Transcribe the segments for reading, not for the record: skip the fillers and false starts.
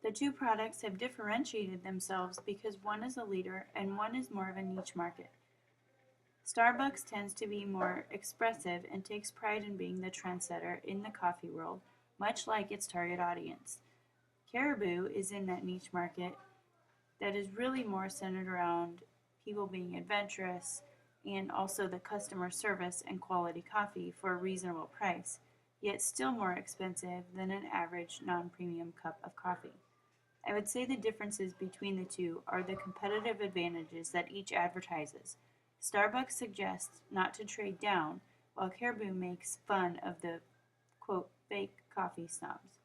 The two products have differentiated themselves because one is a leader and one is more of a niche market. Starbucks tends to be more expressive and takes pride in being the trendsetter in the coffee world, much like its target audience. Caribou is in that niche market that is really more centered around people being adventurous and also the customer service and quality coffee for a reasonable price, yet still more expensive than an average non-premium cup of coffee. I would say the differences between the two are the competitive advantages that each advertises. Starbucks suggests not to trade down, while Caribou makes fun of the quote fake coffee snobs.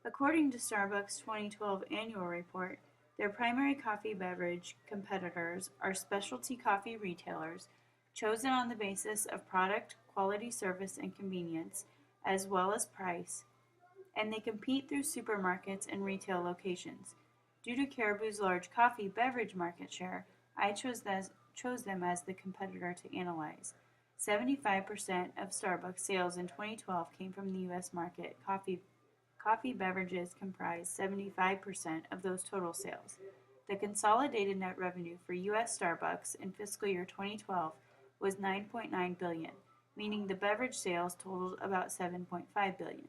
According to Starbucks' 2012 annual report, their primary coffee beverage competitors are specialty coffee retailers chosen on the basis of product, quality, service, and convenience, as well as price, and they compete through supermarkets and retail locations. Due to Caribou's large coffee beverage market share, I chose them as the competitor to analyze. 75% of Starbucks sales in 2012 came from the U.S. market. Coffee beverages comprise 75% of those total sales. The consolidated net revenue for U.S. Starbucks in fiscal year 2012 was $9.9 billion, meaning the beverage sales totaled about $7.5 billion.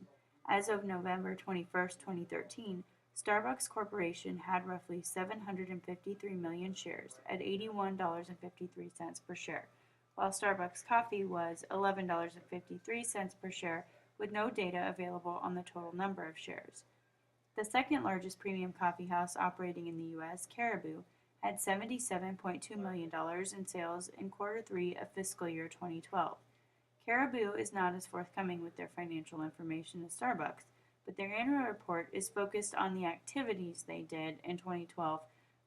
As of November 21, 2013, Starbucks Corporation had roughly 753 million shares at $81.53 per share, while Starbucks Coffee was $11.53 per share with no data available on the total number of shares. The second largest premium coffee house operating in the U.S., Caribou, had $77.2 million in sales in quarter 3 of fiscal year 2012. Caribou is not as forthcoming with their financial information as Starbucks, but their annual report is focused on the activities they did in 2012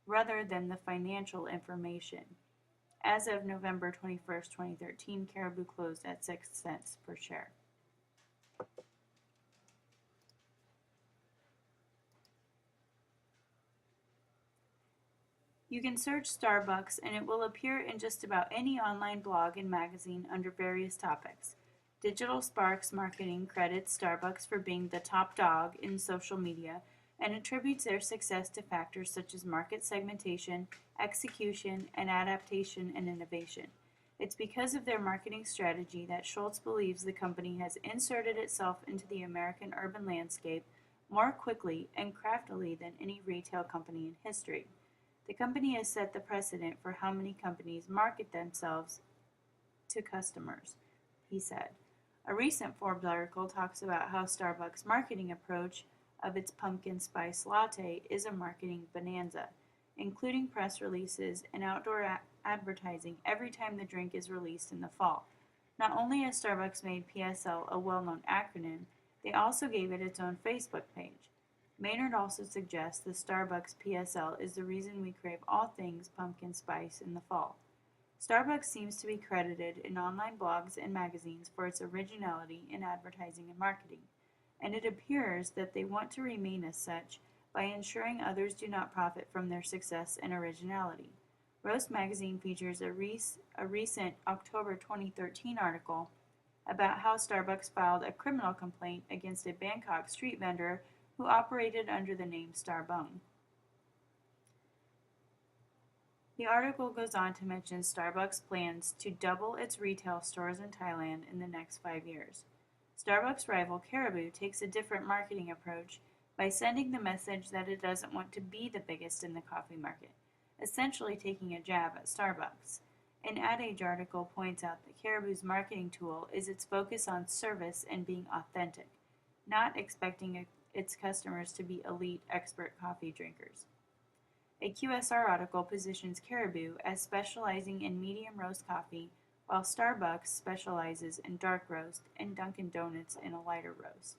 rather than the financial information. As of November 21, 2013, Caribou closed at 6 cents per share. You can search Starbucks and it will appear in just about any online blog and magazine under various topics. Digital Sparks Marketing credits Starbucks for being the top dog in social media and attributes their success to factors such as market segmentation, execution, and adaptation and innovation. It's because of their marketing strategy that Schultz believes the company has inserted itself into the American urban landscape more quickly and craftily than any retail company in history. The company has set the precedent for how many companies market themselves to customers, he said. A recent Forbes article talks about how Starbucks' marketing approach of its pumpkin spice latte is a marketing bonanza, including press releases and outdoor advertising every time the drink is released in the fall. Not only has Starbucks made PSL a well-known acronym, they also gave it its own Facebook page. Maynard also suggests the Starbucks PSL is the reason we crave all things pumpkin spice in the fall. Starbucks seems to be credited in online blogs and magazines for its originality in advertising and marketing, and it appears that they want to remain as such by ensuring others do not profit from their success and originality. Roast magazine features a recent October 2013 article about how Starbucks filed a criminal complaint against a Bangkok street vendor who operated under the name Starbung. The article goes on to mention Starbucks' plans to double its retail stores in Thailand in the next 5 years. Starbucks rival Caribou takes a different marketing approach by sending the message that it doesn't want to be the biggest in the coffee market, essentially taking a jab at Starbucks. An Ad Age article points out that Caribou's marketing tool is its focus on service and being authentic, not expecting its customers to be elite expert coffee drinkers. A QSR article positions Caribou as specializing in medium roast coffee, while Starbucks specializes in dark roast and Dunkin' Donuts in a lighter roast.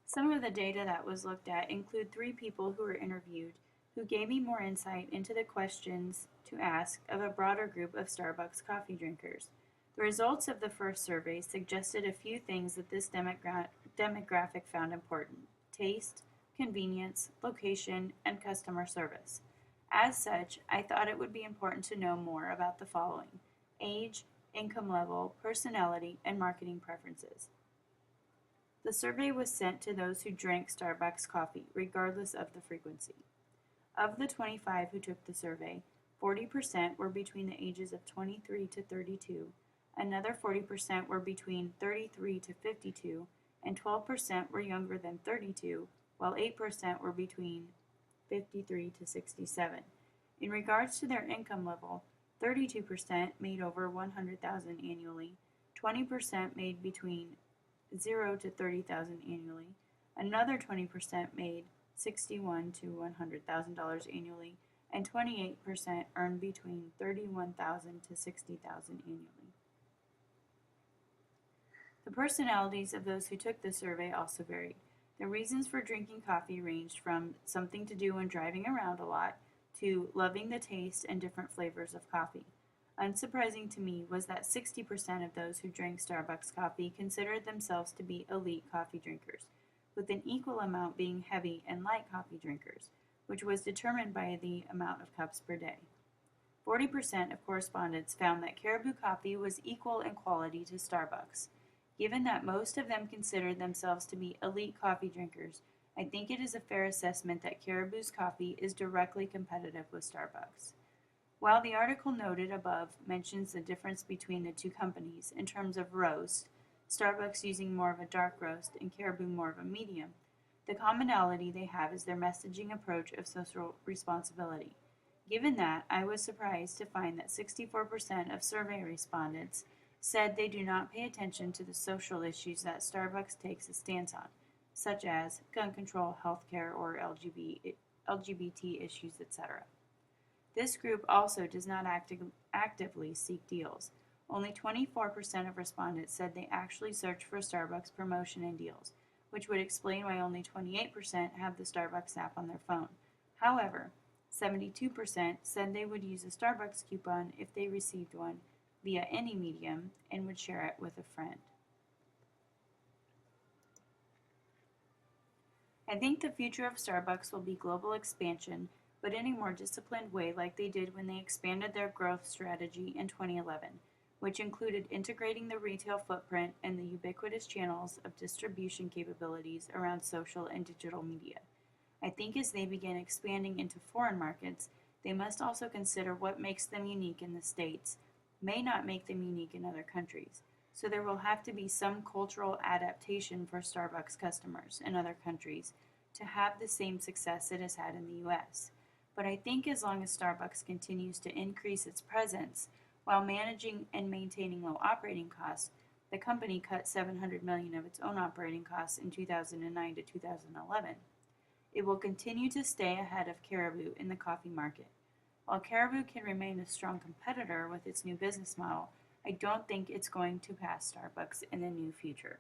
Some of the data that was looked at include 3 people who were interviewed who gave me more insight into the questions to ask of a broader group of Starbucks coffee drinkers. The results of the first survey suggested a few things that this demographic found important: taste, convenience, location, and customer service. As such, I thought it would be important to know more about the following: age, income level, personality, and marketing preferences. The survey was sent to those who drank Starbucks coffee, regardless of the frequency. Of the 25 who took the survey, 40% were between the ages of 23 to 32, another 40% were between 33 to 52, and 12% were younger than 32, while 8% were between 53 to 67. In regards to their income level, 32% made over 100,000 annually, 20% made between 0 to 30,000 annually, another 20% made $61,000 to $100,000 annually, and 28% earned between $31,000 to $60,000 annually. The personalities of those who took the survey also varied. The reasons for drinking coffee ranged from something to do when driving around a lot to loving the taste and different flavors of coffee. Unsurprising to me was that 60% of those who drank Starbucks coffee considered themselves to be elite coffee drinkers, with an equal amount being heavy and light coffee drinkers, which was determined by the amount of cups per day. 40% of correspondents found that Caribou coffee was equal in quality to Starbucks. Given that most of them considered themselves to be elite coffee drinkers, I think it is a fair assessment that Caribou's coffee is directly competitive with Starbucks. While the article noted above mentions the difference between the two companies in terms of roast, Starbucks using more of a dark roast and Caribou more of a medium, the commonality they have is their messaging approach of social responsibility. Given that, I was surprised to find that 64% of survey respondents said they do not pay attention to the social issues that Starbucks takes a stance on, such as gun control, healthcare, or LGBT issues, etc. This group also does not actively seek deals. Only 24% of respondents said they actually search for Starbucks promotion and deals, which would explain why only 28% have the Starbucks app on their phone. However, 72% said they would use a Starbucks coupon if they received one via any medium and would share it with a friend. I think the future of Starbucks will be global expansion, but in a more disciplined way like they did when they expanded their growth strategy in 2011, which included integrating the retail footprint and the ubiquitous channels of distribution capabilities around social and digital media. I think as they begin expanding into foreign markets, they must also consider what makes them unique in the States may not make them unique in other countries. So there will have to be some cultural adaptation for Starbucks customers in other countries to have the same success it has had in the US. But I think as long as Starbucks continues to increase its presence while managing and maintaining low operating costs, the company cut $700 million of its own operating costs in 2009 to 2011. It will continue to stay ahead of Caribou in the coffee market. While Caribou can remain a strong competitor with its new business model, I don't think it's going to pass Starbucks in the near future.